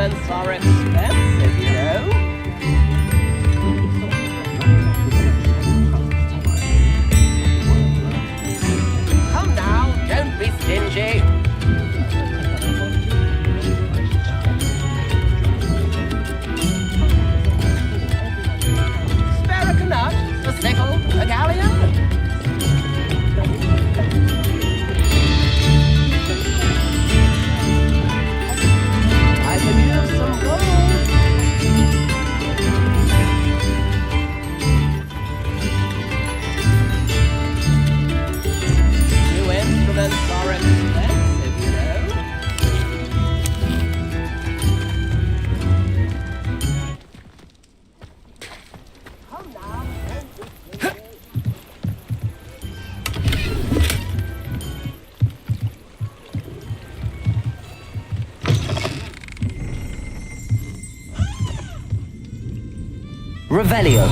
instruments are expensive, you know. Come now, don't be stingy. Spare a canut, a sickle, a galleon. I can use some gold. New instruments are expensive, you know. Come now, don't be stingy. Revelio.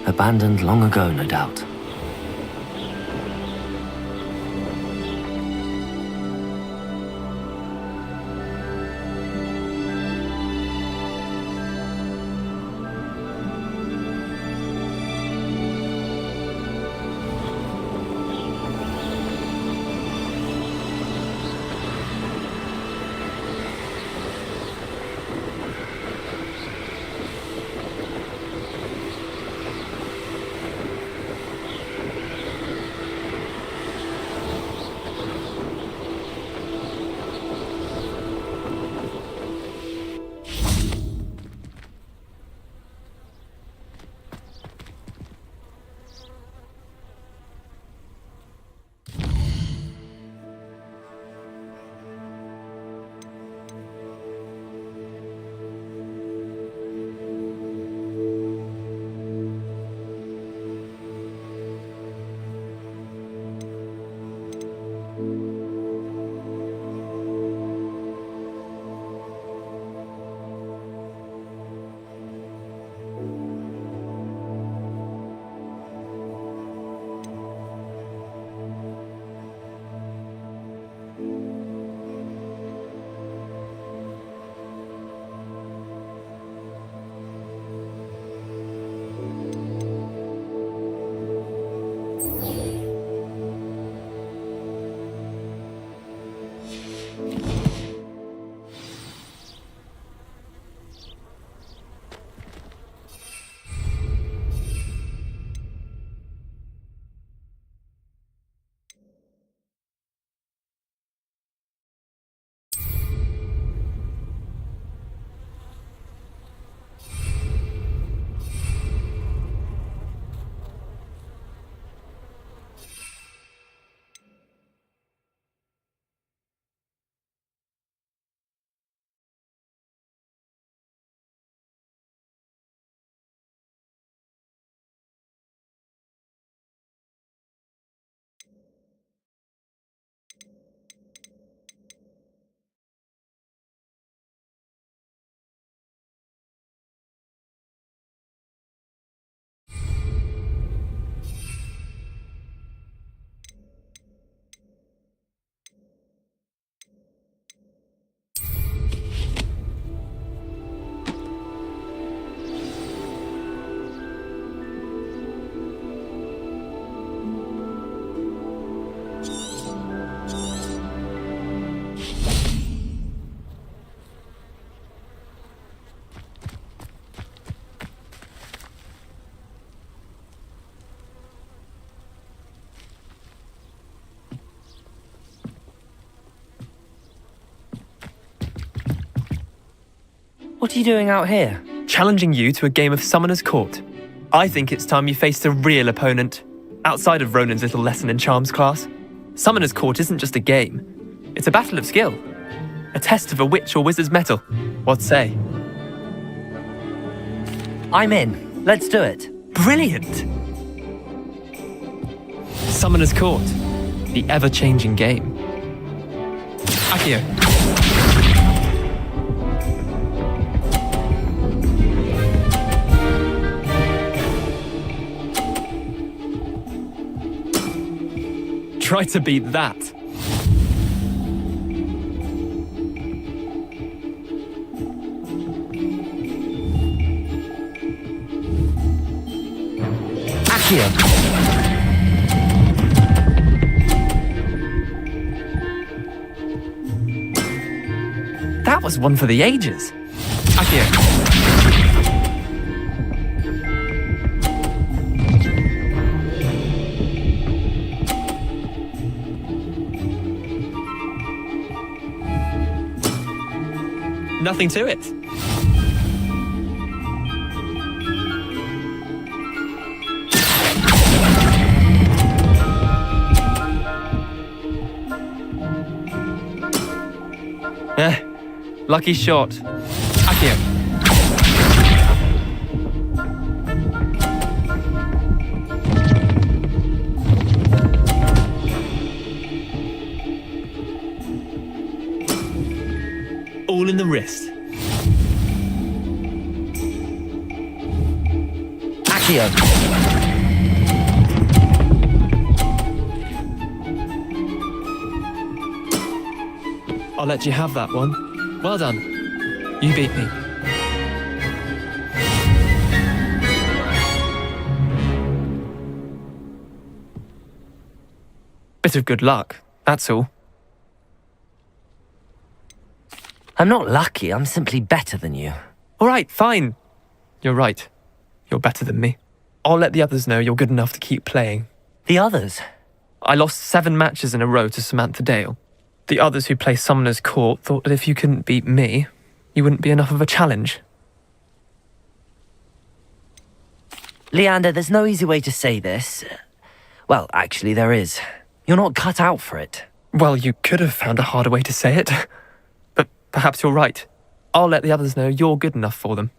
Abandoned long ago, no doubt. What are you doing out here? Challenging you to a game of Summoner's Court. I think it's time you faced a real opponent, outside of Ronan's little lesson in charms class. Summoner's Court isn't just a game. It's a battle of skill. A test of a witch or wizard's mettle. What say? I'm in. Let's do it. Brilliant! Summoner's Court. The ever-changing game. Akio. Try to beat that. Akio. That was one for the ages. Akio. Nothing to it. Lucky shot. Akio. All in the wrist. Akio. I'll let you have that one. Well done. You beat me. Bit of good luck, that's all. I'm not lucky, I'm simply better than you. All right, fine. You're right. You're better than me. I'll let the others know you're good enough to keep playing. The others? I lost 7 matches in a row to Samantha Dale. The others who play Summoner's Court thought that if you couldn't beat me, you wouldn't be enough of a challenge. Leander, there's no easy way to say this. Well, actually there is. You're not cut out for it. Well, you could have found a harder way to say it. But perhaps you're right. I'll let the others know you're good enough for them.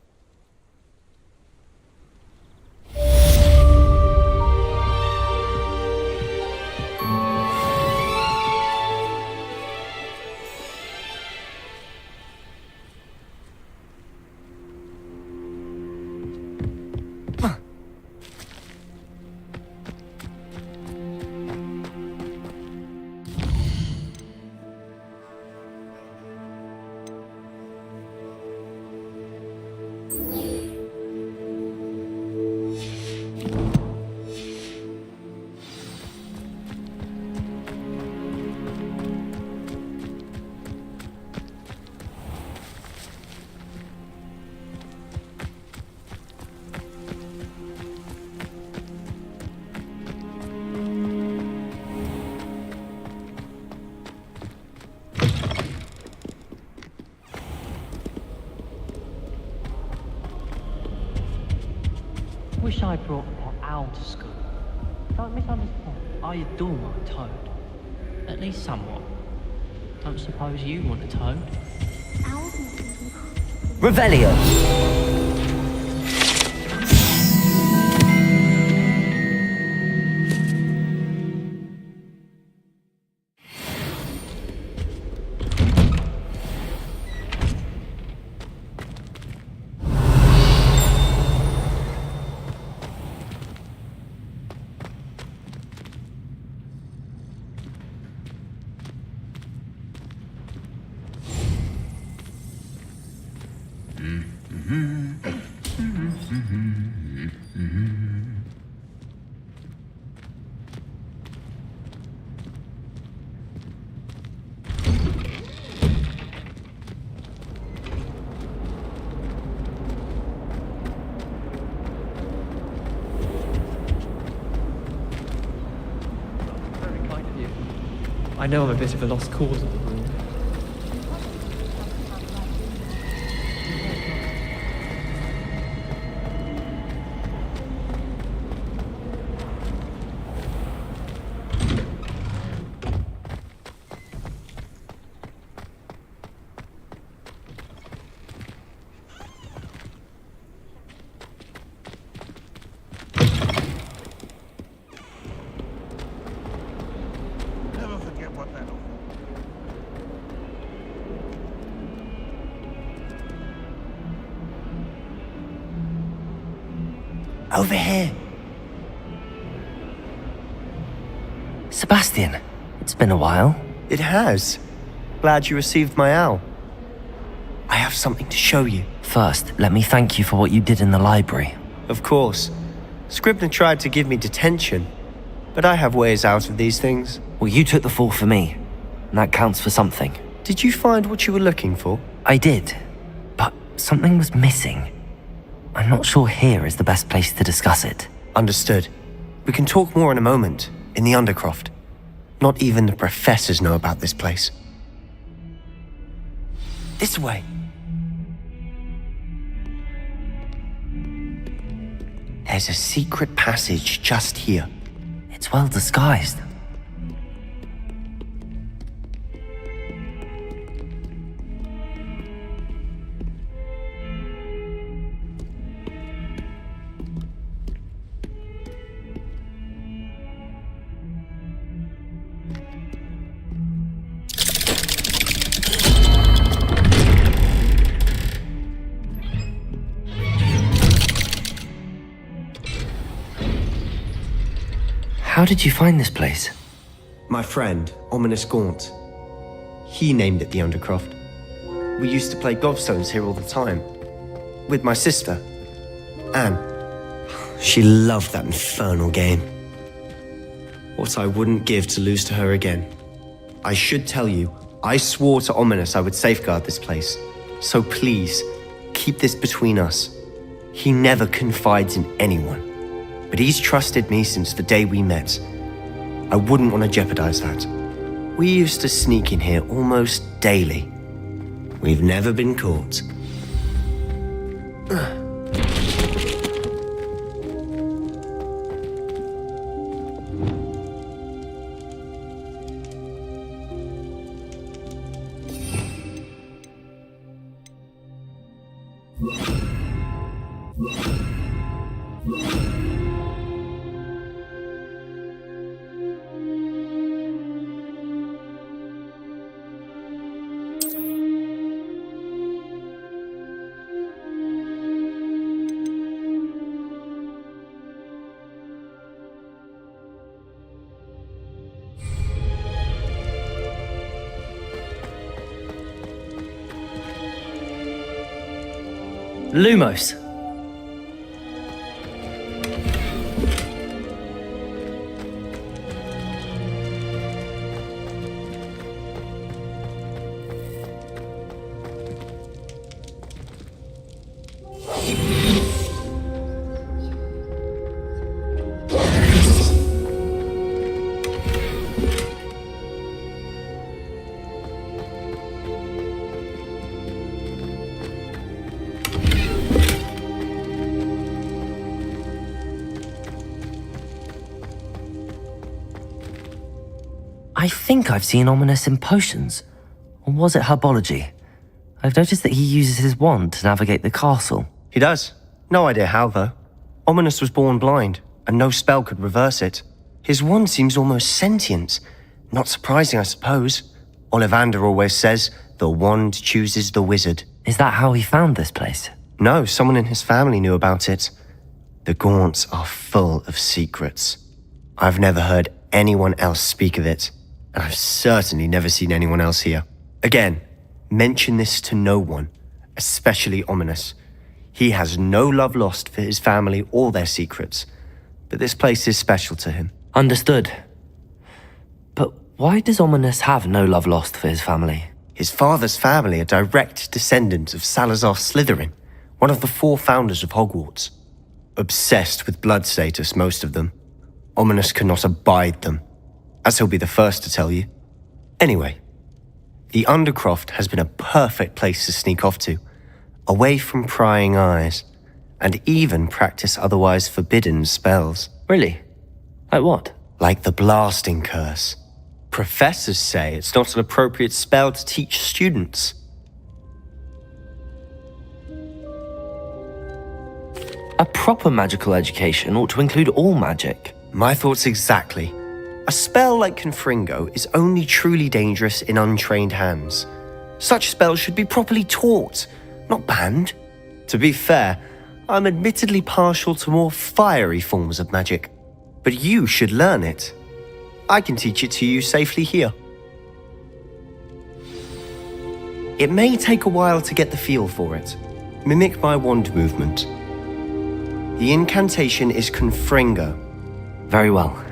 Wish I brought my owl to school. Don't misunderstand. I adore my toad. At least somewhat. Don't suppose you want a toad? Revelio. I know I'm a bit of a lost cause in the room. Over here. Sebastian, it's been a while. It has. Glad you received my owl. I have something to show you. First, let me thank you for what you did in the library. Of course. Scribner tried to give me detention, but I have ways out of these things. Well, you took the fall for me, and that counts for something. Did you find what you were looking for? I did, but something was missing. I'm not sure here is the best place to discuss it. Understood. We can talk more in a moment, in the Undercroft. Not even the professors know about this place. This way. There's a secret passage just here. It's well disguised. How did you find this place? My friend, Ominous Gaunt. He named it the Undercroft. We used to play gobstones here all the time. With my sister, Anne. She loved that infernal game. What I wouldn't give to lose to her again. I should tell you, I swore to Ominous I would safeguard this place. So please, keep this between us. He never confides in anyone. But he's trusted me since the day we met. I wouldn't want to jeopardize that. We used to sneak in here almost daily. We've never been caught. Lumos. I think I've seen Ominous in potions. Or was it herbology? I've noticed that he uses his wand to navigate the castle. He does. No idea how, though. Ominous was born blind, and no spell could reverse it. His wand seems almost sentient. Not surprising, I suppose. Ollivander always says, the wand chooses the wizard. Is that how he found this place? No, someone in his family knew about it. The Gaunts are full of secrets. I've never heard anyone else speak of it, and I've certainly never seen anyone else here. Again, mention this to no one, especially Ominous. He has no love lost for his family or their secrets, but this place is special to him. Understood. But why does Ominous have no love lost for his family? His father's family are direct descendants of Salazar Slytherin, one of the 4 founders of Hogwarts. Obsessed with blood status, most of them. Ominous cannot abide them, as he'll be the first to tell you. Anyway, the Undercroft has been a perfect place to sneak off to, away from prying eyes, and even practice otherwise forbidden spells. Really? Like what? Like the blasting curse. Professors say it's not an appropriate spell to teach students. A proper magical education ought to include all magic. My thoughts exactly. A spell like Confringo is only truly dangerous in untrained hands. Such spells should be properly taught, not banned. To be fair, I'm admittedly partial to more fiery forms of magic, but you should learn it. I can teach it to you safely here. It may take a while to get the feel for it. Mimic my wand movement. The incantation is Confringo. Very well.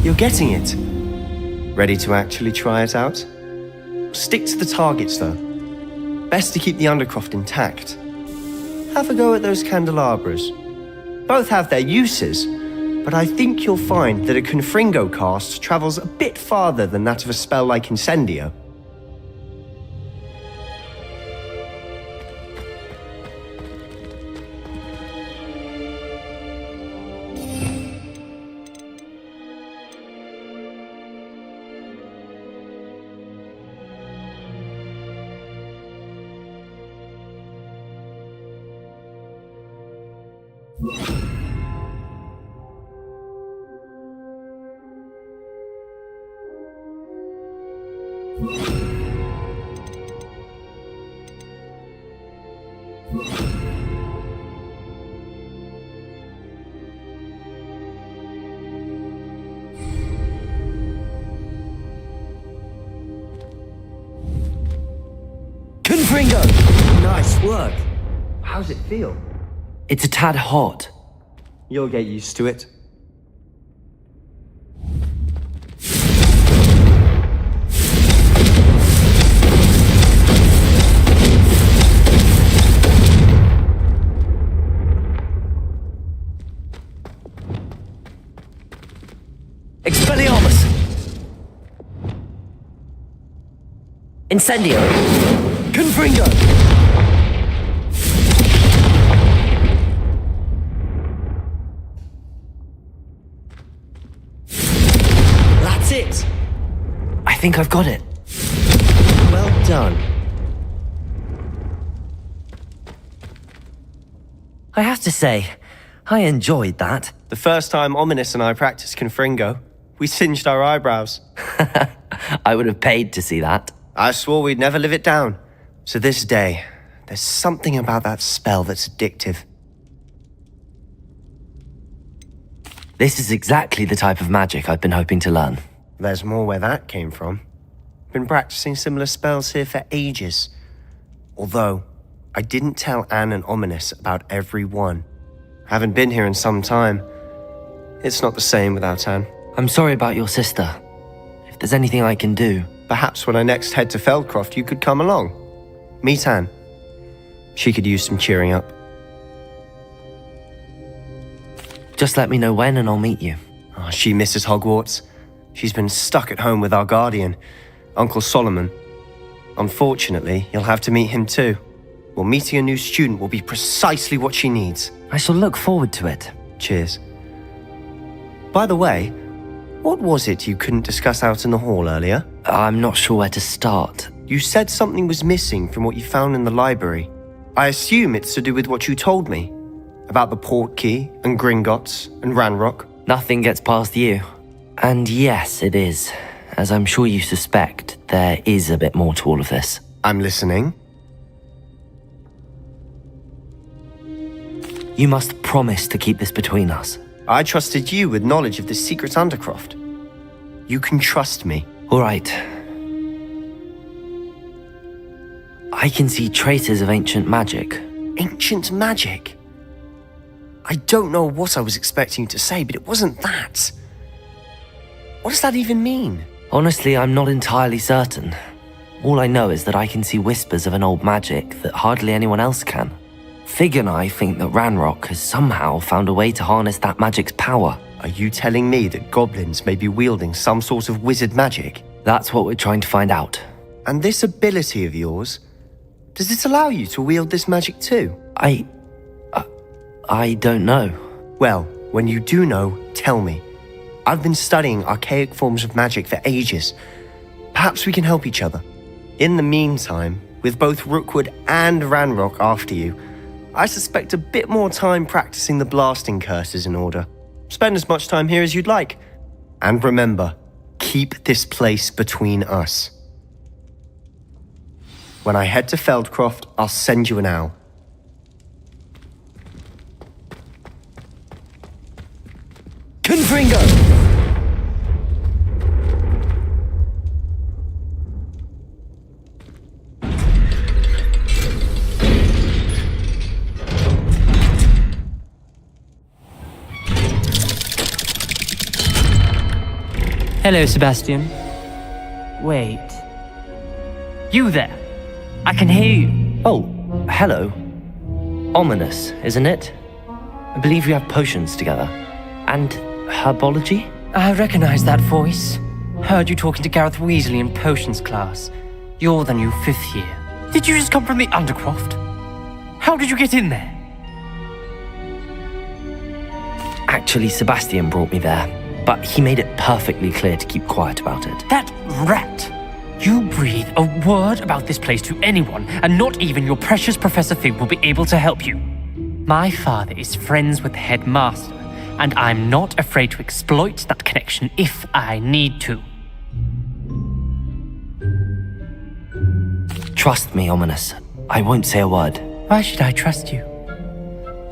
You're getting it. Ready to actually try it out? Stick to the targets, though. Best to keep the Undercroft intact. Have a go at those candelabras. Both have their uses, but I think you'll find that a Confringo cast travels a bit farther than that of a spell like Incendio. Confringo! Nice work. How's it feel? It's a tad hot. You'll get used to it. Expelliarmus! Incendio! Confringo! That's it! I think I've got it. Well done. I have to say, I enjoyed that. The first time Ominous and I practiced Confringo, we singed our eyebrows. I would have paid to see that. I swore we'd never live it down. To this day, there's something about that spell that's addictive. This is exactly the type of magic I've been hoping to learn. There's more where that came from. Been practicing similar spells here for ages. Although, I didn't tell Anne and Ominous about every one. Haven't been here in some time. It's not the same without Anne. I'm sorry about your sister. If there's anything I can do... Perhaps when I next head to Feldcroft, you could come along. Meet Anne. She could use some cheering up. Just let me know when and I'll meet you. Oh, she misses Hogwarts. She's been stuck at home with our guardian, Uncle Solomon. Unfortunately, you'll have to meet him too. Well, meeting a new student will be precisely what she needs. I shall look forward to it. Cheers. By the way, what was it you couldn't discuss out in the hall earlier? I'm not sure where to start. You said something was missing from what you found in the library. I assume it's to do with what you told me. About the port key, and Gringotts, and Ranrock. Nothing gets past you. And yes, it is. As I'm sure you suspect, there is a bit more to all of this. I'm listening. You must promise to keep this between us. I trusted you with knowledge of the secret Undercroft. You can trust me. All right. I can see traces of ancient magic. Ancient magic? I don't know what I was expecting you to say, but it wasn't that. What does that even mean? Honestly, I'm not entirely certain. All I know is that I can see whispers of an old magic that hardly anyone else can. Fig and I think that Ranrock has somehow found a way to harness that magic's power. Are you telling me that goblins may be wielding some sort of wizard magic? That's what we're trying to find out. And this ability of yours, does it allow you to wield this magic too? I don't know. Well, when you do know, tell me. I've been studying archaic forms of magic for ages. Perhaps we can help each other. In the meantime, with both Rookwood and Ranrock after you, I suspect a bit more time practicing the blasting curse is in order. Spend as much time here as you'd like. And remember, keep this place between us. When I head to Feldcroft, I'll send you an owl. Confringo! Hello, Sebastian. Wait. You there? I can hear you. Oh, hello. Ominous, isn't it? I believe we have potions together. And herbology? I recognize that voice. Heard you talking to Gareth Weasley in potions class. You're the new 5th year. Did you just come from the Undercroft? How did you get in there? Actually, Sebastian brought me there, but he made it perfectly clear to keep quiet about it. That rat! You breathe a word about this place to anyone, and not even your precious Professor Fig will be able to help you. My father is friends with the headmaster, and I'm not afraid to exploit that connection if I need to. Trust me, Ominous. I won't say a word. Why should I trust you?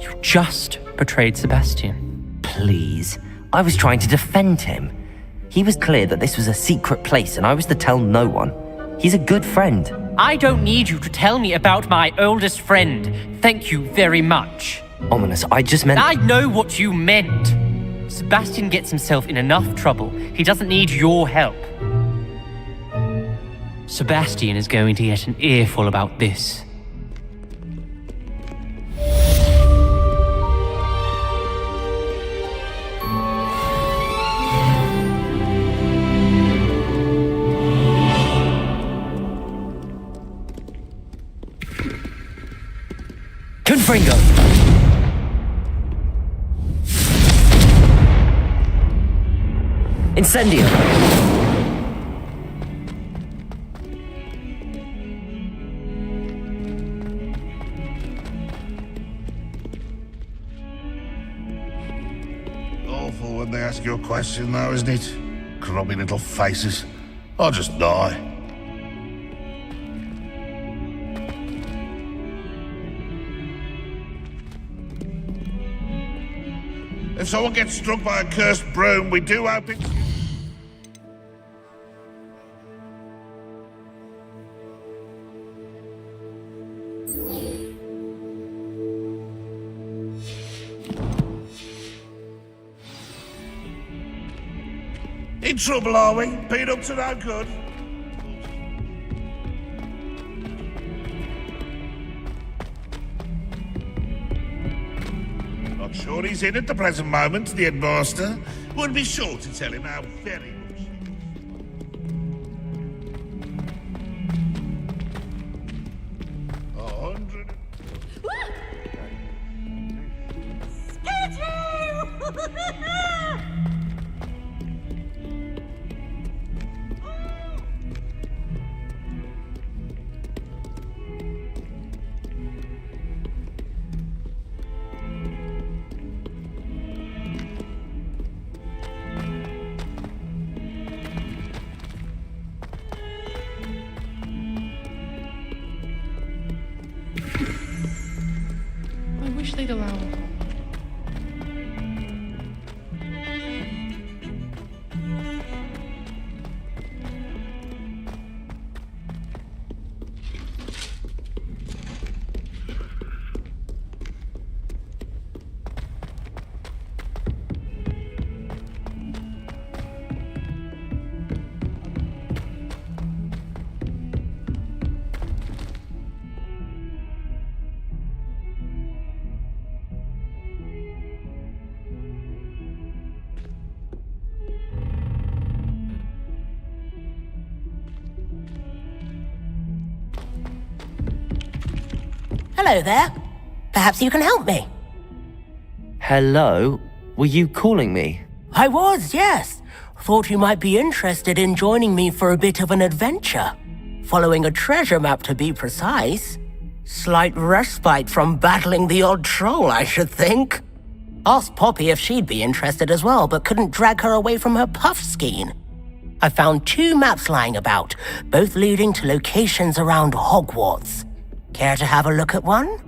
You just betrayed Sebastian. Please. I was trying to defend him. He was clear that this was a secret place and I was to tell no one. He's a good friend. I don't need you to tell me about my oldest friend. Thank you very much. Ominous, I just meant... I know what you meant. Sebastian gets himself in enough trouble. He doesn't need your help. Sebastian is going to get an earful about this. Confringo! Incendio! Awful when they ask you a question, though, isn't it? Grubby little faces. I'll just die. If someone gets struck by a cursed broom, we do hope it's... In trouble, are we? Been up to no good? Not sure he's in at the present moment, the headmaster. Would be sure to tell him how very much... I wish they'd allow it. Hello there. Perhaps you can help me. Hello? Were you calling me? I was, yes. Thought you might be interested in joining me for a bit of an adventure. Following a treasure map to be precise. Slight respite from battling the odd troll, I should think. Asked Poppy if she'd be interested as well, but couldn't drag her away from her puff skein. I found 2 maps lying about, both leading to locations around Hogwarts. Care to have a look at one?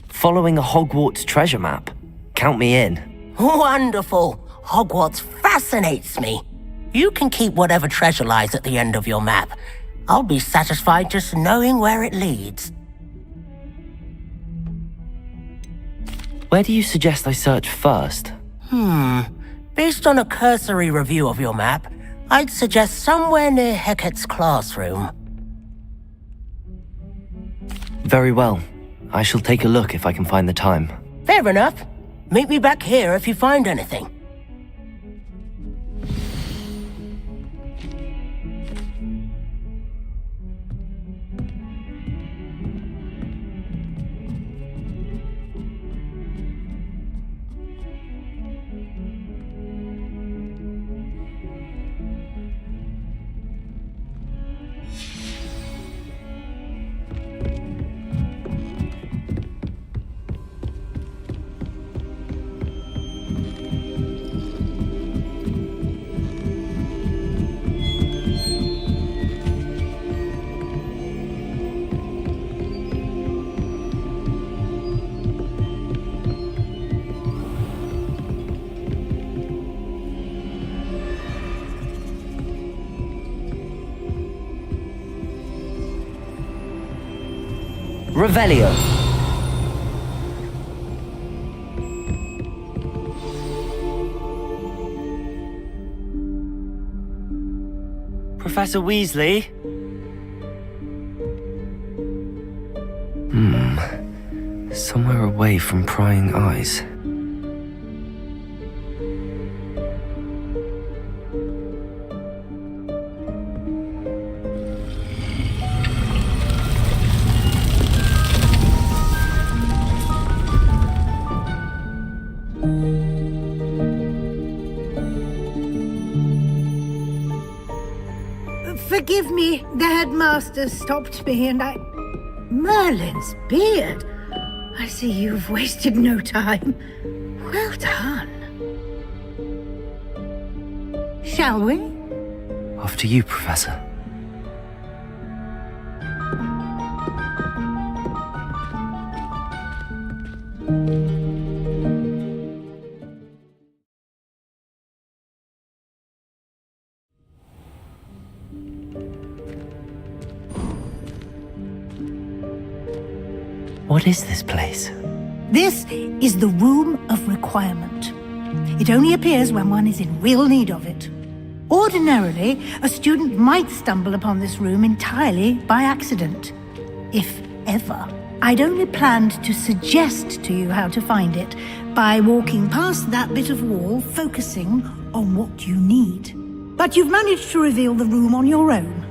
Following a Hogwarts treasure map. Count me in. Wonderful! Hogwarts fascinates me. You can keep whatever treasure lies at the end of your map. I'll be satisfied just knowing where it leads. Where do you suggest I search first? Based on a cursory review of your map, I'd suggest somewhere near Hecat's classroom. Very well. I shall take a look if I can find the time. Fair enough. Meet me back here if you find anything. Revelio. Professor Weasley? Somewhere away from prying eyes. Forgive me, the headmaster stopped me and I... Merlin's beard! I see you've wasted no time. Well done. Shall we? Off to you, Professor. What is this place? This is the Room of Requirement. It only appears when one is in real need of it. Ordinarily, a student might stumble upon this room entirely by accident. If ever. I'd only planned to suggest to you how to find it by walking past that bit of wall, focusing on what you need. But you've managed to reveal the room on your own.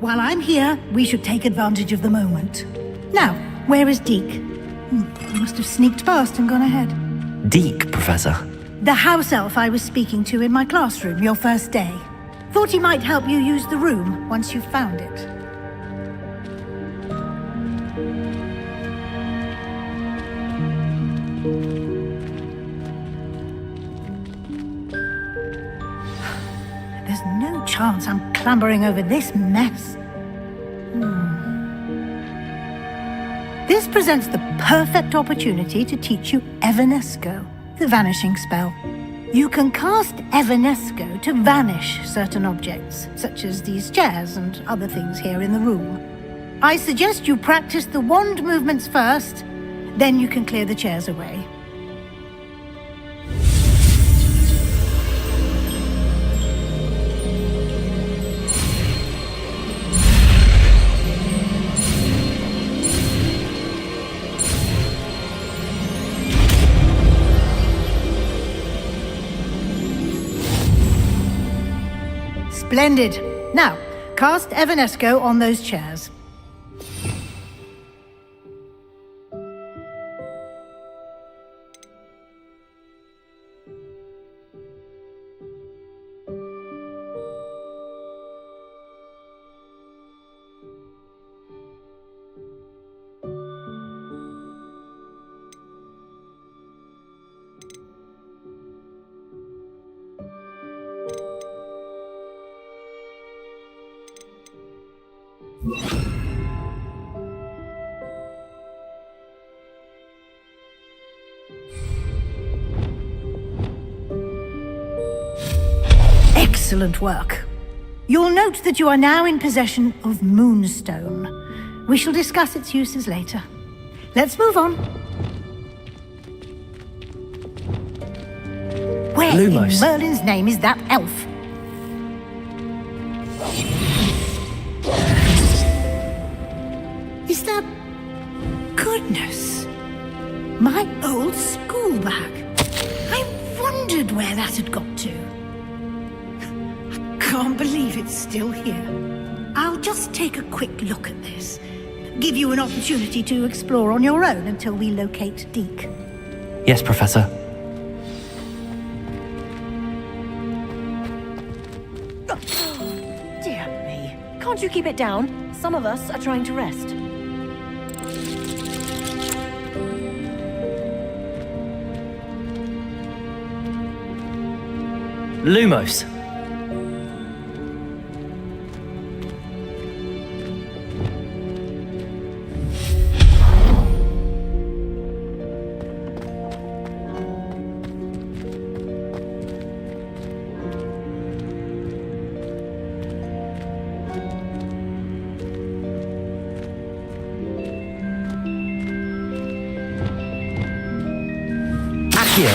While I'm here, we should take advantage of the moment. Now, where is Deke? He must have sneaked past and gone ahead. Deke, Professor. The house elf I was speaking to in my classroom your first day. Thought he might help you use the room once you found it. There's no chance I'm clambering over this mess. This presents the perfect opportunity to teach you Evanesco, the vanishing spell. You can cast Evanesco to vanish certain objects, such as these chairs and other things here in the room. I suggest you practice the wand movements first, then you can clear the chairs away. Splendid. Now, cast Evanesco on those chairs. Excellent work. You'll note that you are now in possession of Moonstone. We shall discuss its uses later. Let's move on. Where Lumos. in Merlin's name is that elf? Is that... Goodness. My old school bag. I wondered where that had got to. I can't believe it's still here. I'll just take a quick look at this. Give you an opportunity to explore on your own until we locate Deke. Yes, Professor. Dear me. Can't you keep it down? Some of us are trying to rest. Lumos. Accio.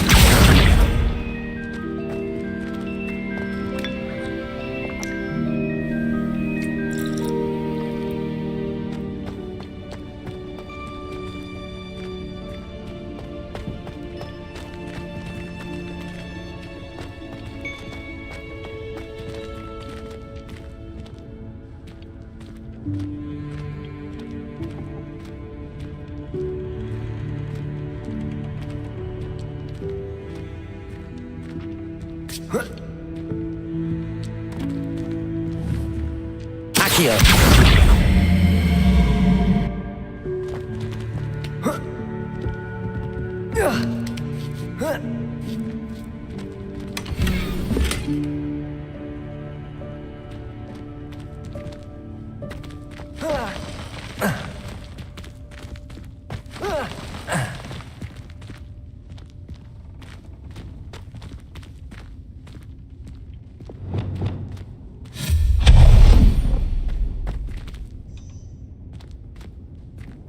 Accio.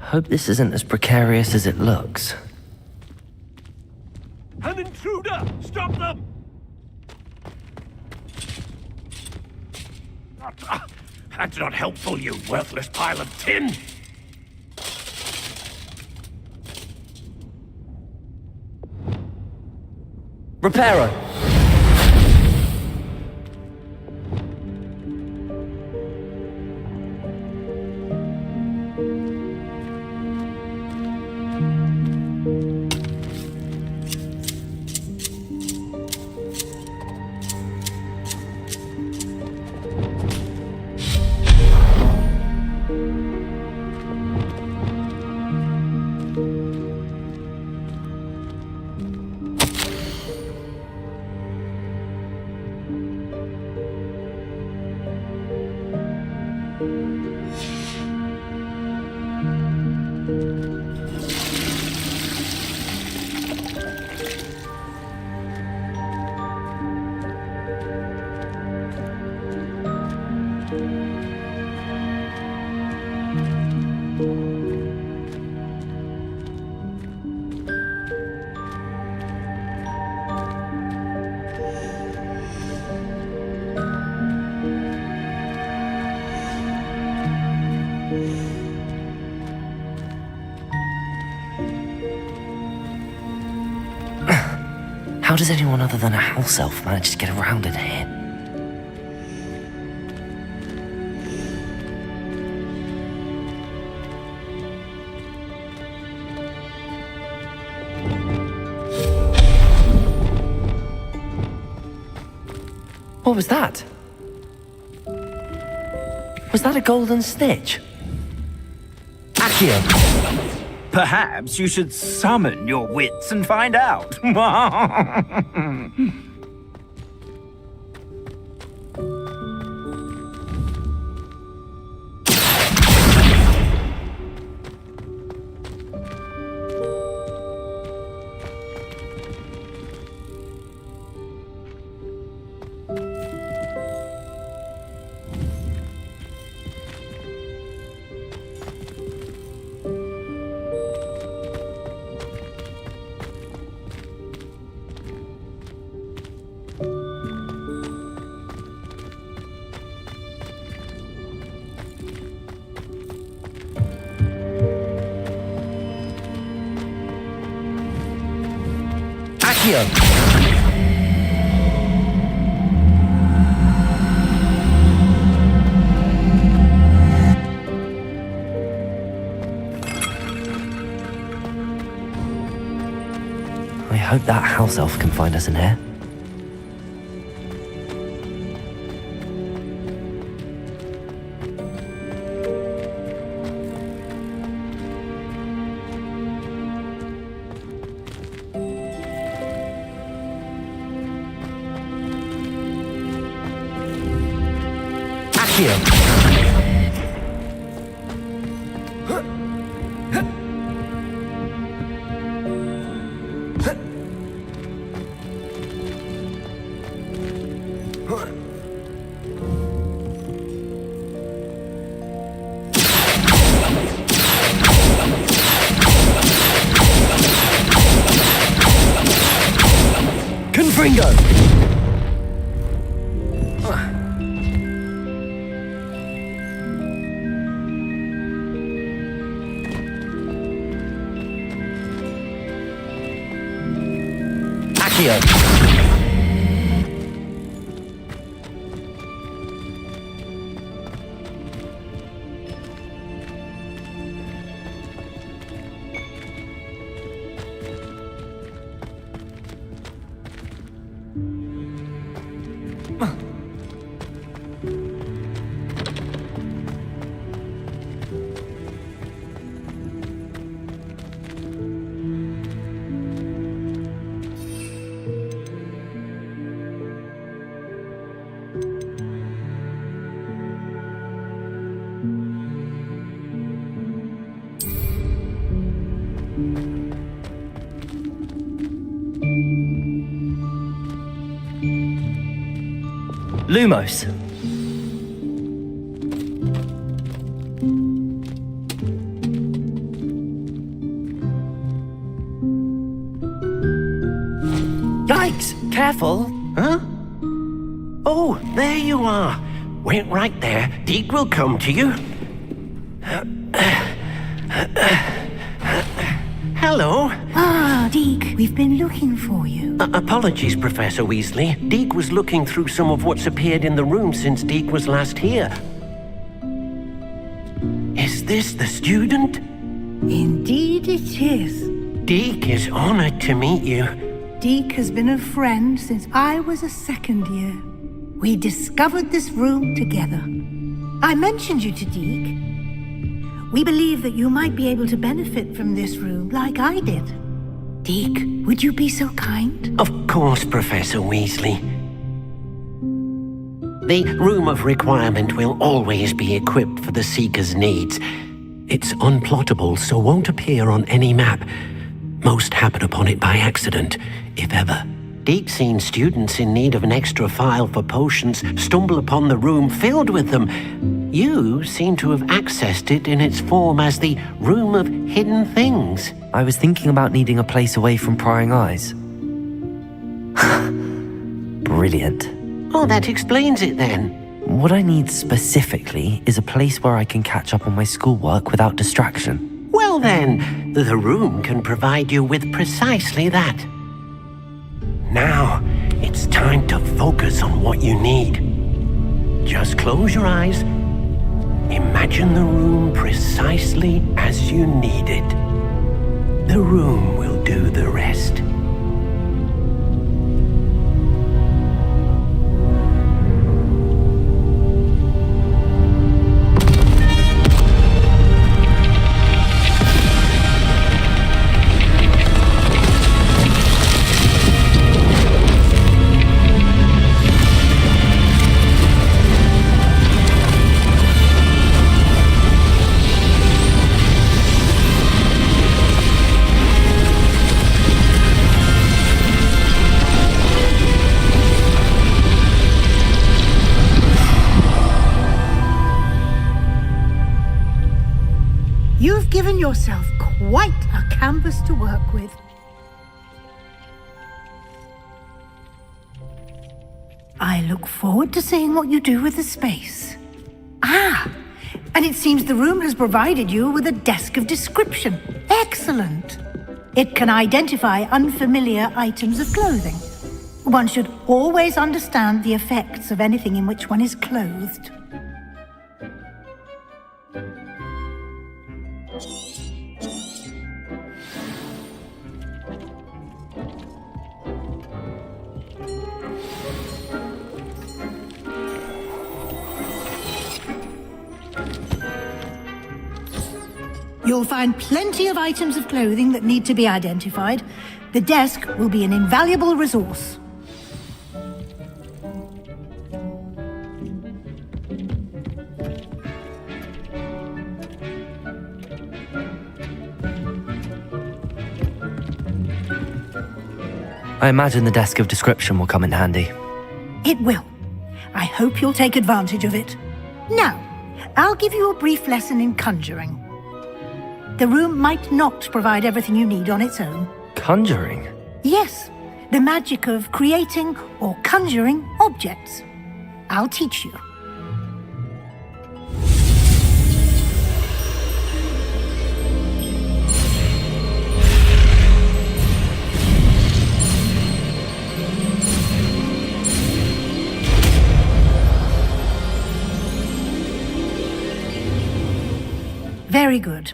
Hope this isn't as precarious as it looks. An intruder! Stop them! That's not helpful, you worthless pile of tin! Reparo! How does anyone other than a house elf manage to get around in here? What was that? Was that a golden snitch? Accio! Perhaps you should summon your wits and find out. I hope that house elf can find us in here. Confringo! Accio! Lumos. Yikes! Careful! Huh? Oh, there you are. Wait right there. Deke will come to you. Hello. Ah, Deke, we've been looking for you. Apologies, Professor Weasley. Deke was looking through some of what's appeared in the room since Deke was last here. Is this the student? Indeed it is. Deke is honored to meet you. Deke has been a friend since I was a second year. We discovered this room together. I mentioned you to Deke. We believe that you might be able to benefit from this room like I did. Deke, would you be so kind? Of course, Professor Weasley. The Room of Requirement will always be equipped for the Seeker's needs. It's unplottable, so won't appear on any map. Most happen upon it by accident, if ever. Deke's seen students in need of an extra file for potions stumble upon the room filled with them. You seem to have accessed it in its form as the Room of Hidden Things. I was thinking about needing a place away from prying eyes. Brilliant. Oh, that explains it then. What I need specifically is a place where I can catch up on my schoolwork without distraction. Well then, the room can provide you with precisely that. Now, it's time to focus on what you need. Just close your eyes. Imagine the room precisely as you need it. The room will do the rest. You've given yourself quite a canvas to work with. I look forward to seeing what you do with the space. Ah, and it seems the room has provided you with a desk of description. Excellent. It can identify unfamiliar items of clothing. One should always understand the effects of anything in which one is clothed. You'll find plenty of items of clothing that need to be identified. The desk will be an invaluable resource. I imagine the desk of description will come in handy. It will. I hope you'll take advantage of it. Now, I'll give you a brief lesson in conjuring. The room might not provide everything you need on its own. Conjuring? Yes, the magic of creating or conjuring objects. I'll teach you. Very good.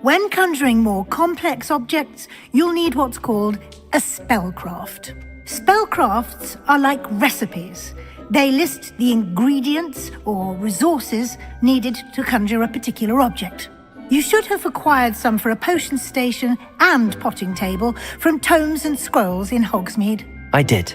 When conjuring more complex objects, you'll need what's called a spellcraft. Spellcrafts are like recipes. They list the ingredients or resources needed to conjure a particular object. You should have acquired some for a potion station and potting table from tomes and scrolls in Hogsmeade. I did.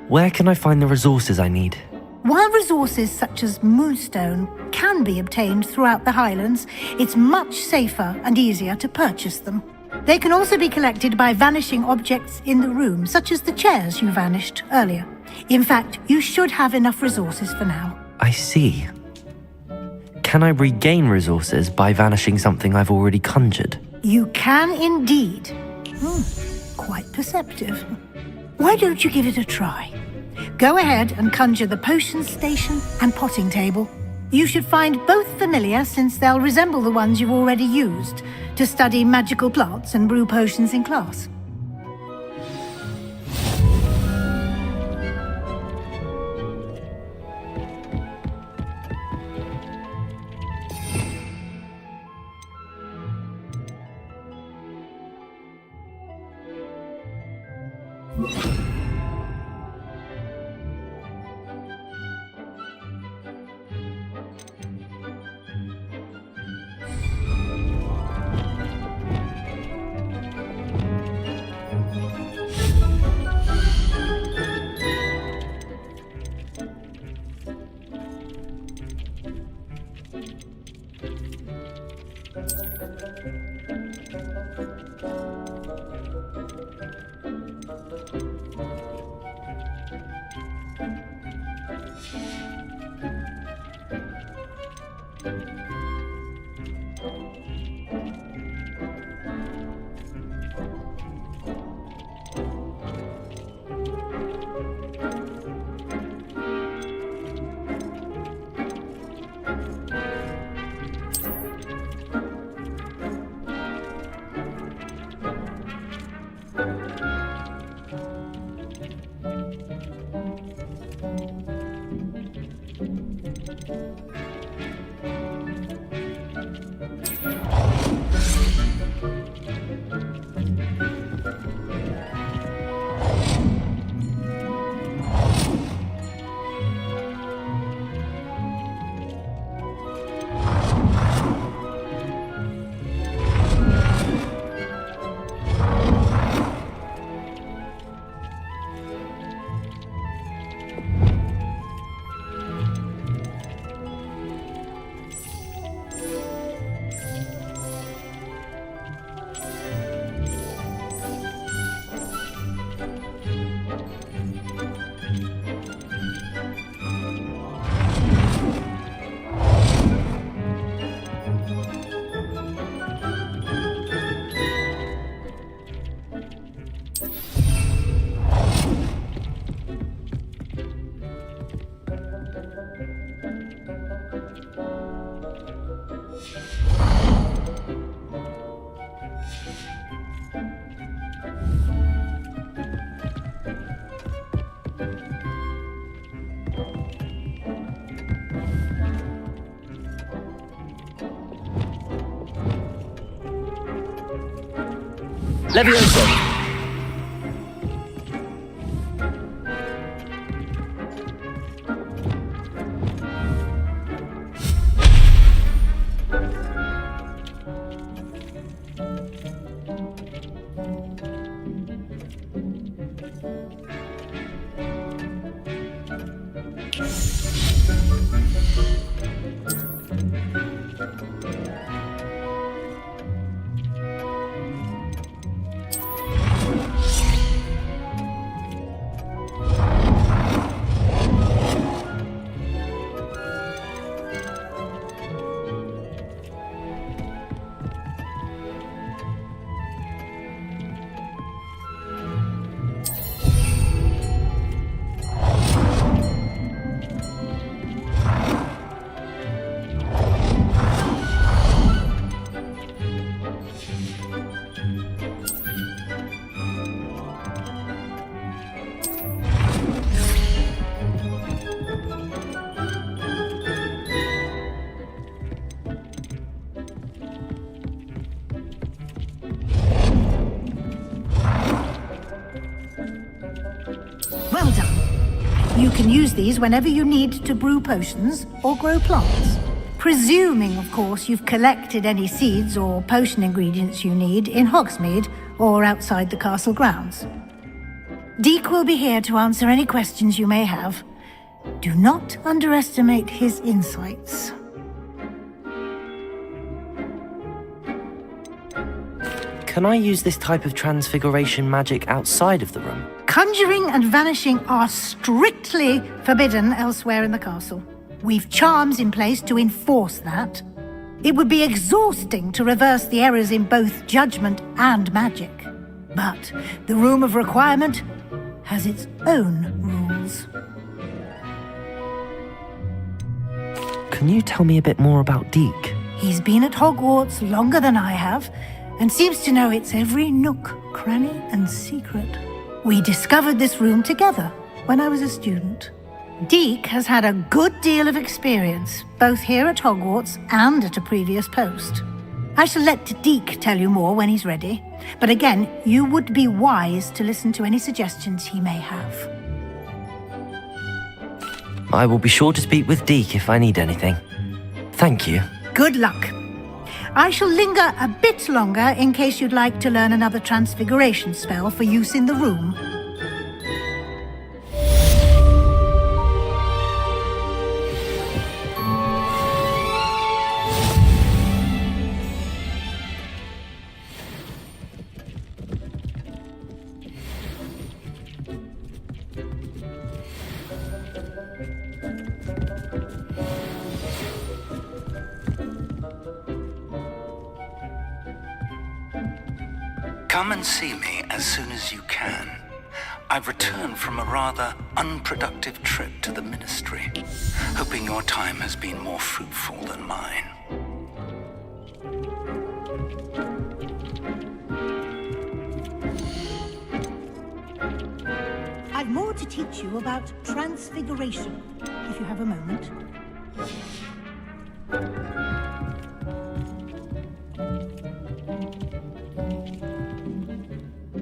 Where can I find the resources I need? While resources such as moonstone can be obtained throughout the Highlands, it's much safer and easier to purchase them. They can also be collected by vanishing objects in the room, such as the chairs you vanished earlier. In fact, you should have enough resources for now. I see. Can I regain resources by vanishing something I've already conjured? You can indeed. Quite perceptive. Why don't you give it a try? Go ahead and conjure the potion station and potting table. You should find both familiar, since they'll resemble the ones you've already used to study magical plants and brew potions in class. Levioso! Well done. You can use these whenever you need to brew potions or grow plants. Presuming, of course, you've collected any seeds or potion ingredients you need in Hogsmeade or outside the castle grounds. Deek will be here to answer any questions you may have. Do not underestimate his insights. Can I use this type of transfiguration magic outside of the room? Conjuring and vanishing are strictly forbidden elsewhere in the castle. We've charms in place to enforce that. It would be exhausting to reverse the errors in both judgment and magic. But the Room of Requirement has its own rules. Can you tell me a bit more about Deek? He's been at Hogwarts longer than I have, and seems to know its every nook, cranny, and secret. We discovered this room together when I was a student. Deek has had a good deal of experience, both here at Hogwarts and at a previous post. I shall let Deek tell you more when he's ready, but again, you would be wise to listen to any suggestions he may have. I will be sure to speak with Deek if I need anything. Thank you. Good luck. I shall linger a bit longer in case you'd like to learn another transfiguration spell for use in the room. Come and see me as soon as you can. I've returned from a rather unproductive trip to the Ministry, hoping your time has been more fruitful than mine. I've more to teach you about transfiguration, if you have a moment.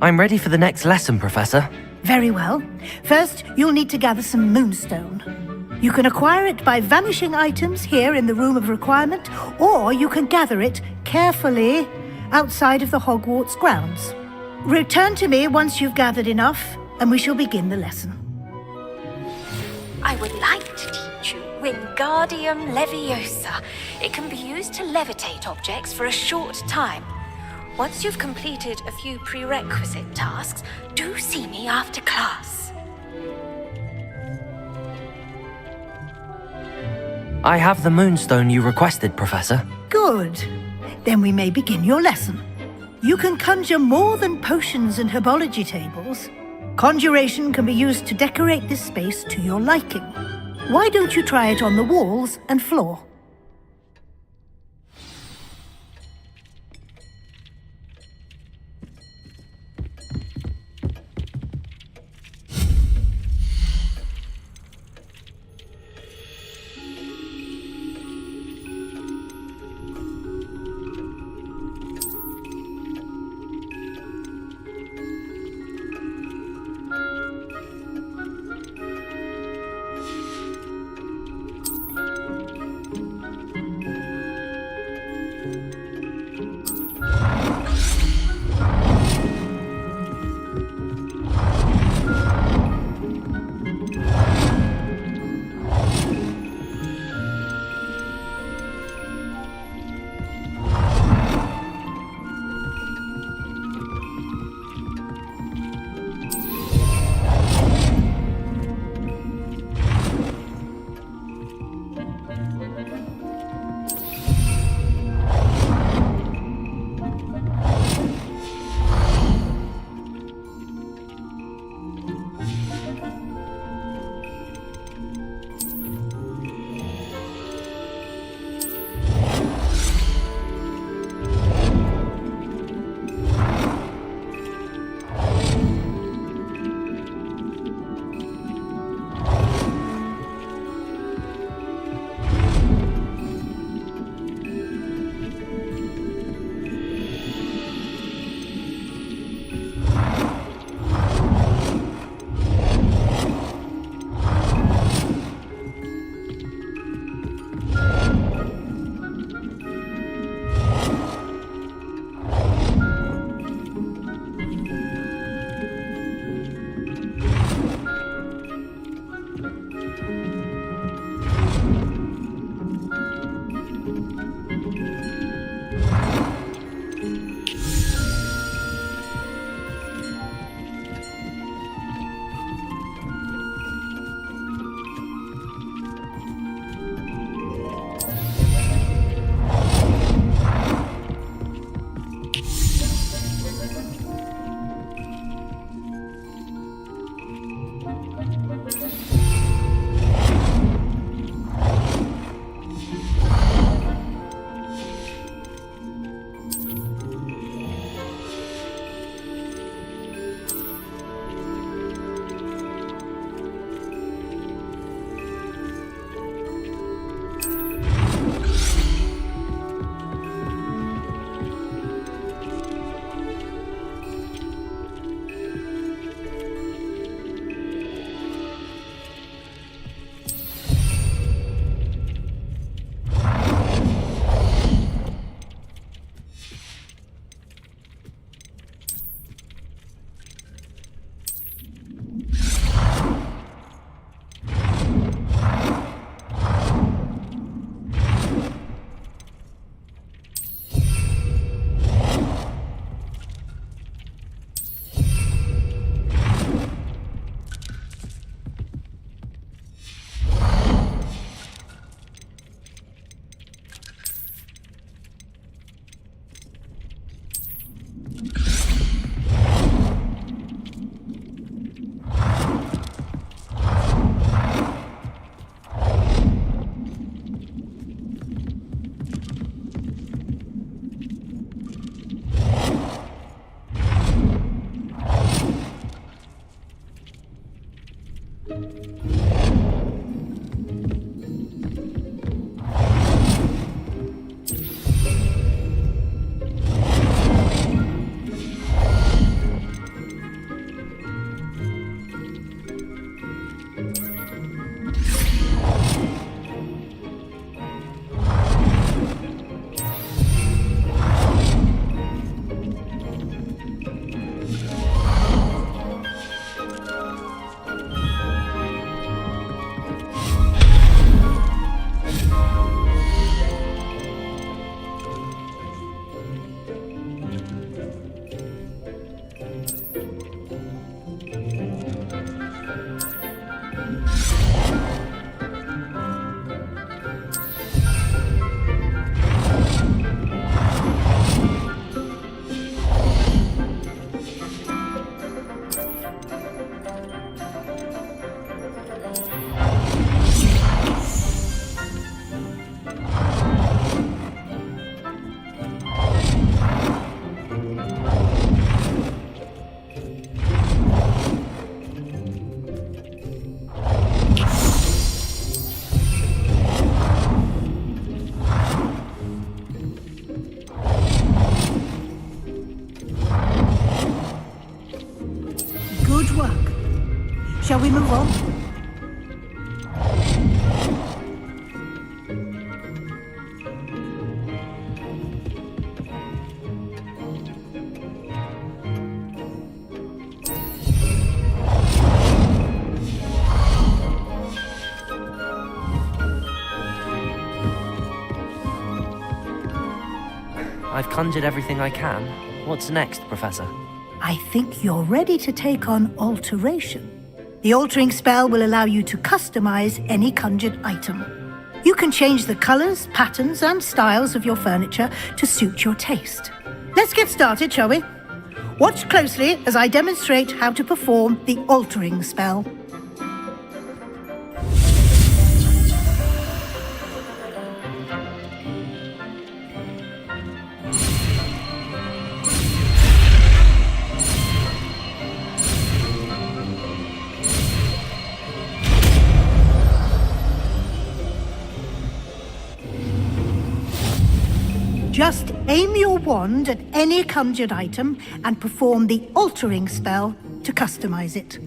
I'm ready for the next lesson, Professor. Very well. First, you'll need to gather some moonstone. You can acquire it by vanishing items here in the Room of Requirement, or you can gather it carefully outside of the Hogwarts grounds. Return to me once you've gathered enough, and we shall begin the lesson. I would like to teach you Wingardium Leviosa. It can be used to levitate objects for a short time. Once you've completed a few prerequisite tasks, do see me after class. I have the moonstone you requested, Professor. Good. Then we may begin your lesson. You can conjure more than potions and herbology tables. Conjuration can be used to decorate this space to your liking. Why don't you try it on the walls and floor? Good work. Shall we move on? I've conjured everything I can. What's next, Professor? I think you're ready to take on alteration. The altering spell will allow you to customize any conjured item. You can change the colors, patterns, and styles of your furniture to suit your taste. Let's get started, shall we? Watch closely as I demonstrate how to perform the altering spell. Just aim your wand at any conjured item and perform the altering spell to customize it.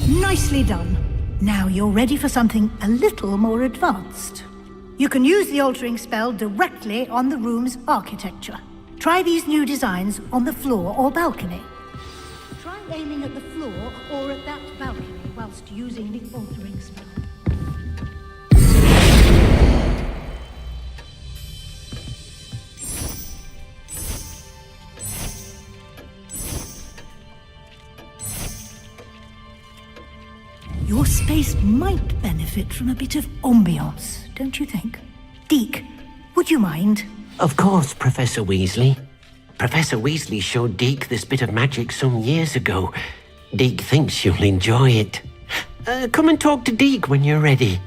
Nicely done. Now you're ready for something a little more advanced. You can use the altering spell directly on the room's architecture. Try these new designs on the floor or balcony. Try aiming at the floor or at that balcony whilst using the altering spell. Your space might benefit from a bit of ambiance, don't you think? Deke, would you mind? Of course, Professor Weasley. Professor Weasley showed Deke this bit of magic some years ago. Deke thinks you'll enjoy it. Come and talk to Deke when you're ready.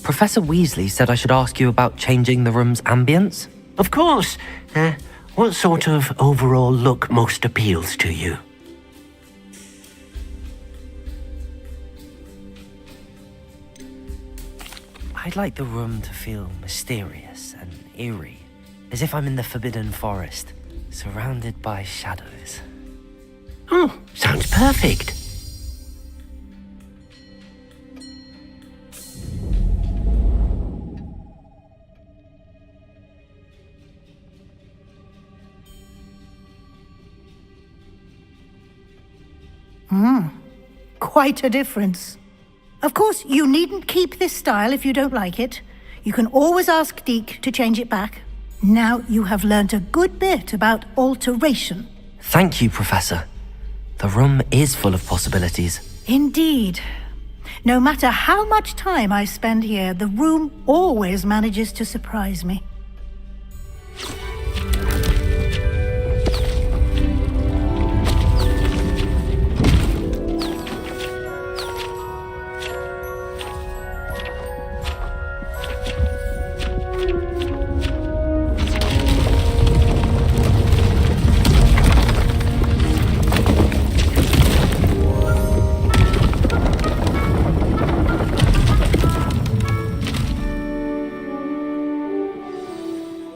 Professor Weasley said I should ask you about changing the room's ambience? Of course. What sort of overall look most appeals to you? I'd like the room to feel mysterious and eerie, as if I'm in the Forbidden Forest, surrounded by shadows. Oh, sounds perfect. Quite a difference. Of course, you needn't keep this style if you don't like it. You can always ask Deke to change it back. Now you have learnt a good bit about alteration. Thank you, Professor. The room is full of possibilities. Indeed. No matter how much time I spend here, the room always manages to surprise me.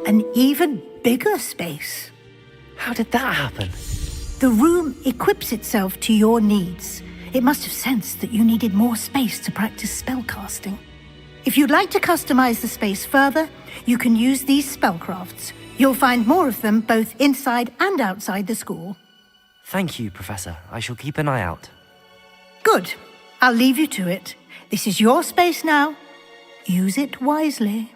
An even bigger space. How did that happen? The room equips itself to your needs. It must have sensed that you needed more space to practice spellcasting. If you'd like to customize the space further, you can use these spellcrafts. You'll find more of them both inside and outside the school. Thank you, Professor. I shall keep an eye out. Good. I'll leave you to it. This is your space now. Use it wisely.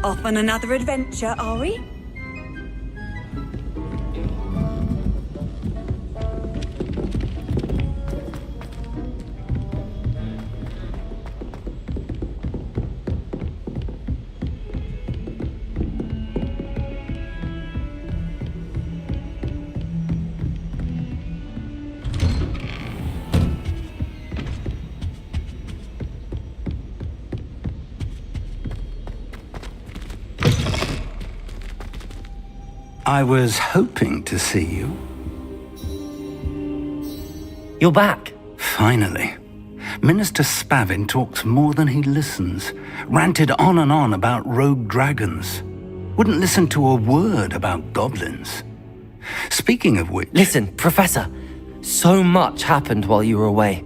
Off on another adventure, are we? I was hoping to see you. You're back. Finally. Minister Spavin talks more than he listens. Ranted on and on about rogue dragons. Wouldn't listen to a word about goblins. Speaking of which... Listen, Professor. So much happened while you were away.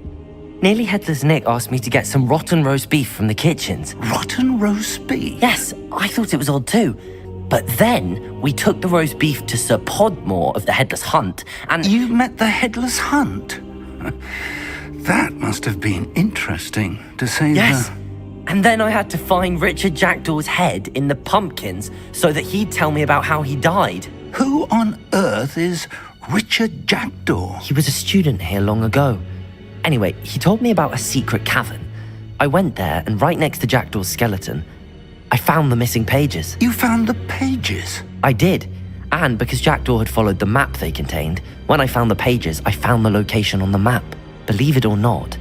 Nearly Headless Nick asked me to get some rotten roast beef from the kitchens. Rotten roast beef? Yes, I thought it was odd too. But then we took the roast beef to Sir Podmore of the Headless Hunt, and... You met the Headless Hunt? That must have been interesting, to say the... Yes. And then I had to find Richard Jackdaw's head in the pumpkins so that he'd tell me about how he died. Who on earth is Richard Jackdaw? He was a student here long ago. Anyway, he told me about a secret cavern. I went there, and right next to Jackdaw's skeleton, I found the missing pages. You found the pages? I did. And because Jackdaw had followed the map they contained, when I found the pages, I found the location on the map. Believe it or not,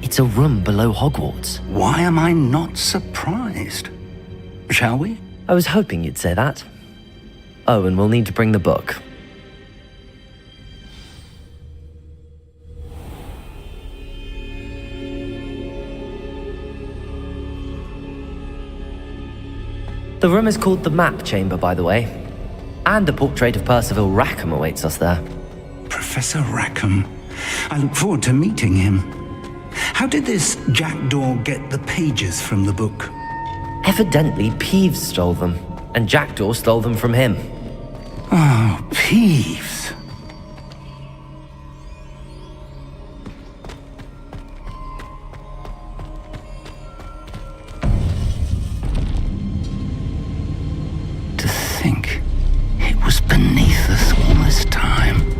it's a room below Hogwarts. Why am I not surprised? Shall we? I was hoping you'd say that. Oh, and we'll need to bring the book. The room is called the Map Chamber, by the way. And a portrait of Percival Rackham awaits us there. Professor Rackham. I look forward to meeting him. How did this Jackdaw get the pages from the book? Evidently, Peeves stole them, and Jackdaw stole them from him. Oh, Peeves. To think it was beneath us all this time.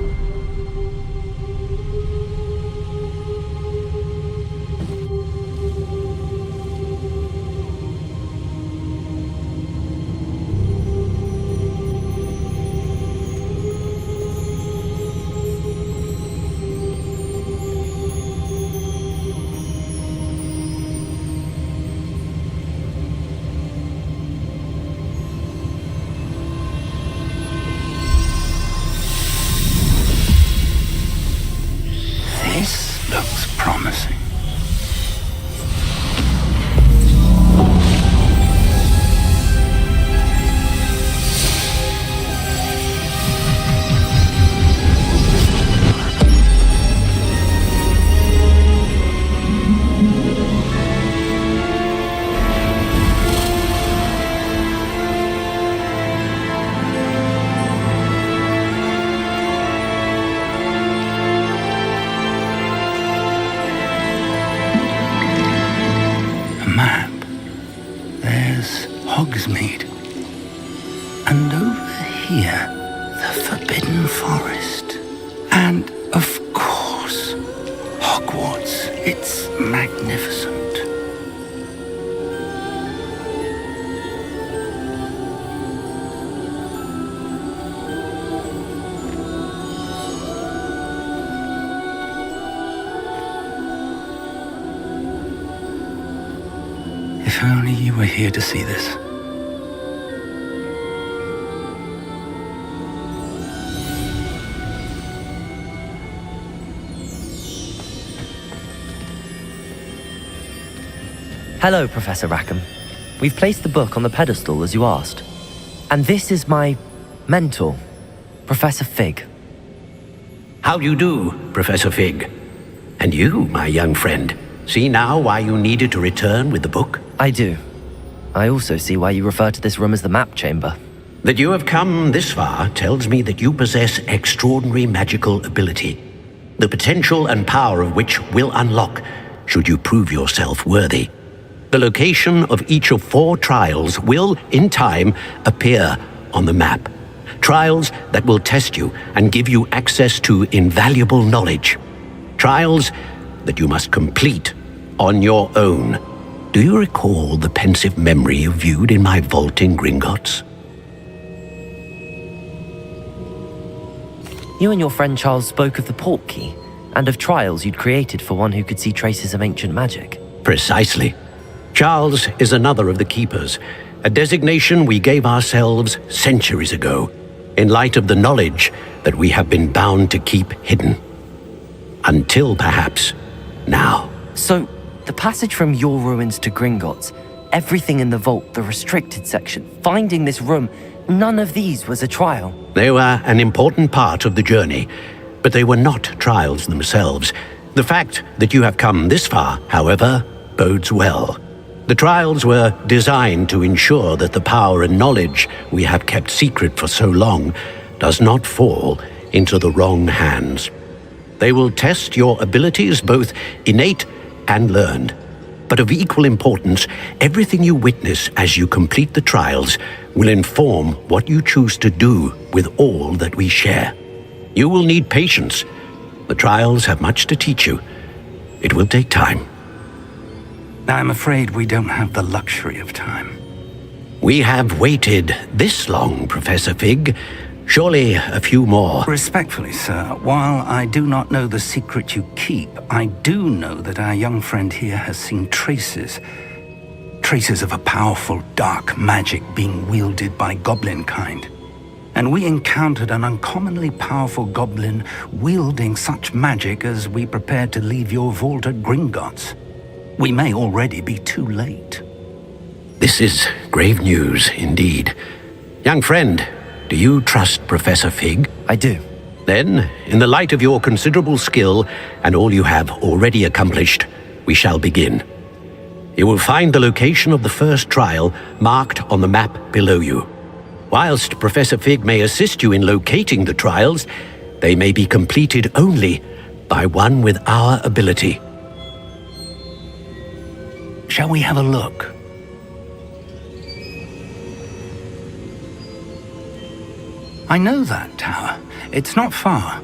This looks promising. Map. There's Hogsmeade. And over here, the Forbidden Forest. And, of course, Hogwarts. It's magnificent. If only you were here to see this. Hello, Professor Rackham. We've placed the book on the pedestal as you asked. And this is my mentor, Professor Fig. How do you do, Professor Fig? And you, my young friend, see now why you needed to return with the book? I do. I also see why you refer to this room as the Map Chamber. That you have come this far tells me that you possess extraordinary magical ability, the potential and power of which will unlock should you prove yourself worthy. The location of each of 4 trials will, in time, appear on the map. Trials that will test you and give you access to invaluable knowledge. Trials that you must complete on your own. Do you recall the pensive memory you viewed in my vault in Gringotts? You and your friend Charles spoke of the port key, and of trials you'd created for one who could see traces of ancient magic. Precisely. Charles is another of the Keepers, a designation we gave ourselves centuries ago, in light of the knowledge that we have been bound to keep hidden. Until, perhaps, now. So, the passage from your ruins to Gringotts, everything in the vault, the restricted section, finding this room, none of these was a trial. They were an important part of the journey, but they were not trials themselves. The fact that you have come this far, however, bodes well. The trials were designed to ensure that the power and knowledge we have kept secret for so long does not fall into the wrong hands. They will test your abilities, both innate and learned. But of equal importance, everything you witness as you complete the trials will inform what you choose to do with all that we share. You will need patience. The trials have much to teach you. It will take time. I'm afraid we don't have the luxury of time. We have waited this long, Professor Fig. Surely a few more. Respectfully, sir, while I do not know the secret you keep, I do know that our young friend here has seen traces of a powerful dark magic being wielded by goblin kind. And we encountered an uncommonly powerful goblin wielding such magic as we prepared to leave your vault at Gringotts. We may already be too late. This is grave news indeed. Young friend, do you trust Professor Fig? I do. Then, in the light of your considerable skill and all you have already accomplished, we shall begin. You will find the location of the first trial marked on the map below you. Whilst Professor Fig may assist you in locating the trials, they may be completed only by one with our ability. Shall we have a look? I know that tower. It's not far.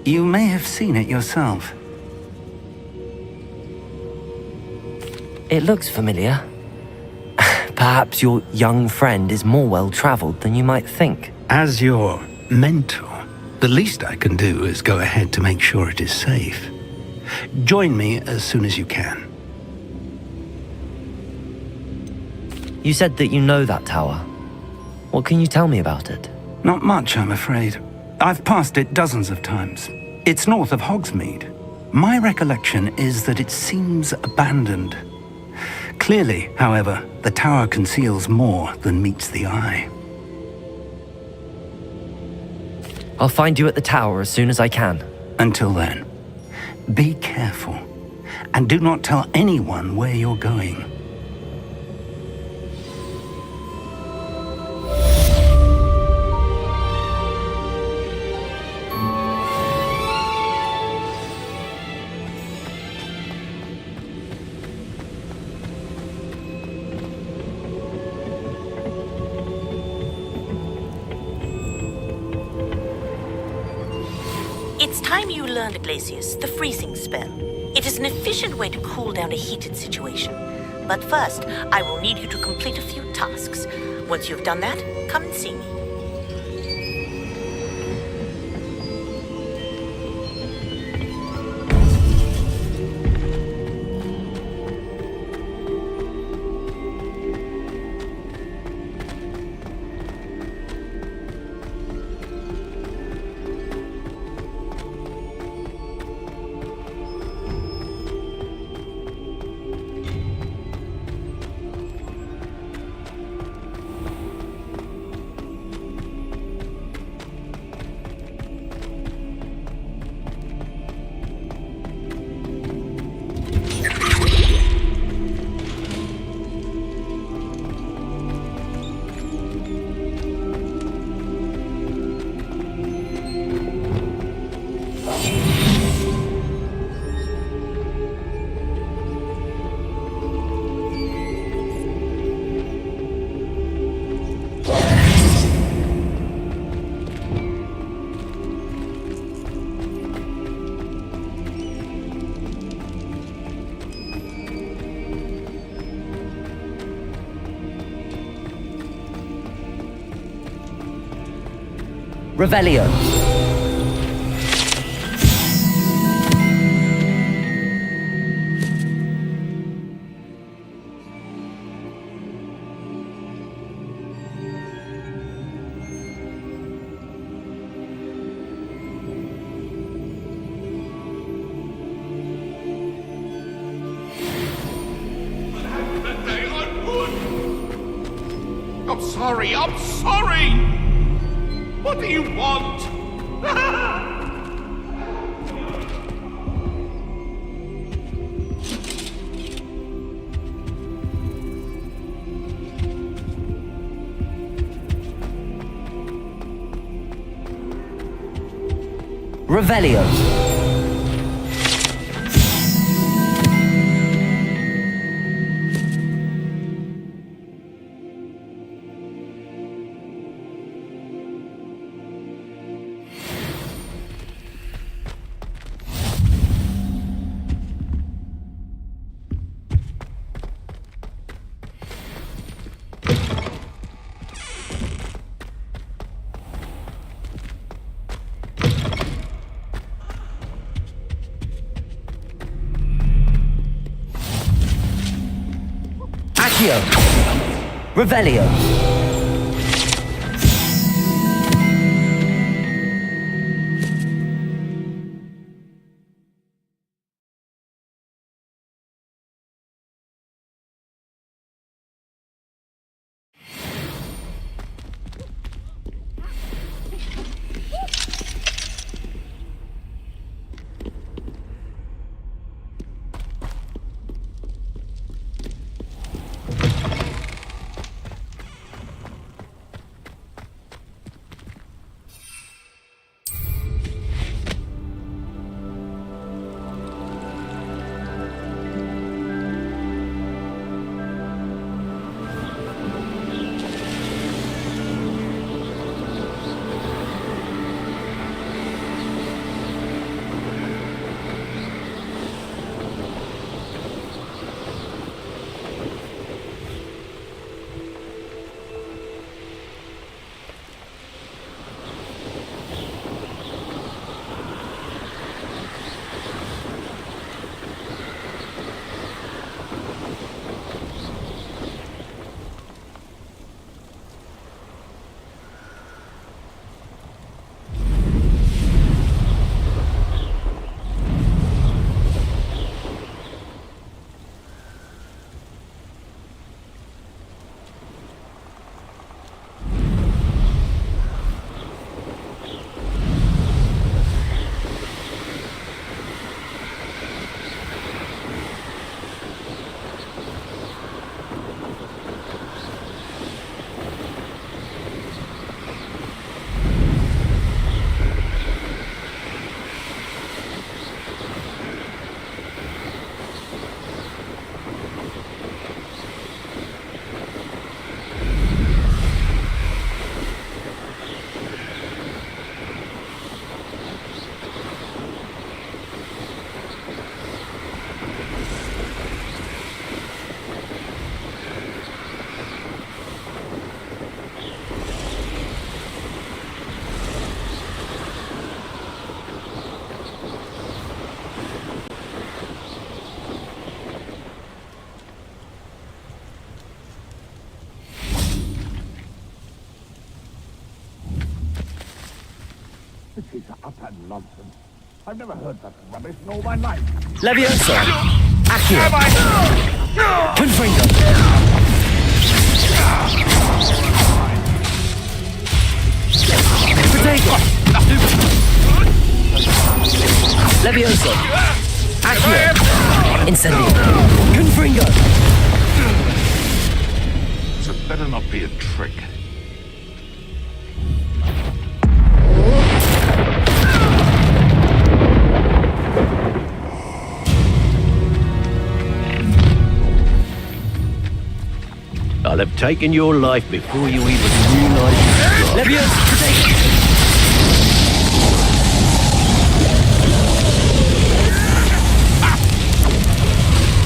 You may have seen it yourself. It looks familiar. Perhaps your young friend is more well-traveled than you might think. As your mentor, the least I can do is go ahead to make sure it is safe. Join me as soon as you can. You said that you know that tower. What can you tell me about it? Not much, I'm afraid. I've passed it dozens of times. It's north of Hogsmeade. My recollection is that it seems abandoned. Clearly, however, the tower conceals more than meets the eye. I'll find you at the tower as soon as I can. Until then, be careful, and do not tell anyone where you're going. It's time you learned, Glacius, the freezing spell. It is an efficient way to cool down a heated situation. But first, I will need you to complete a few tasks. Once you've done that, come and see me. Revelio. I'm sorry! What do you want? Revelio. Revelio. This is utter nonsense. I've never heard that rubbish in all my life. Leviosa! Accio! Confringo! Protego! Leviosa! Accio! Incendio! Confringo! So it better not be a trick. I'll have taken your life before you even realize. Leviosa! Protego!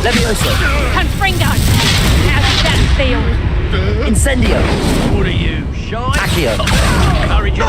Leviosa! Confringo! How does that feel? Incendio! What are you, shy? Accio! Courage in a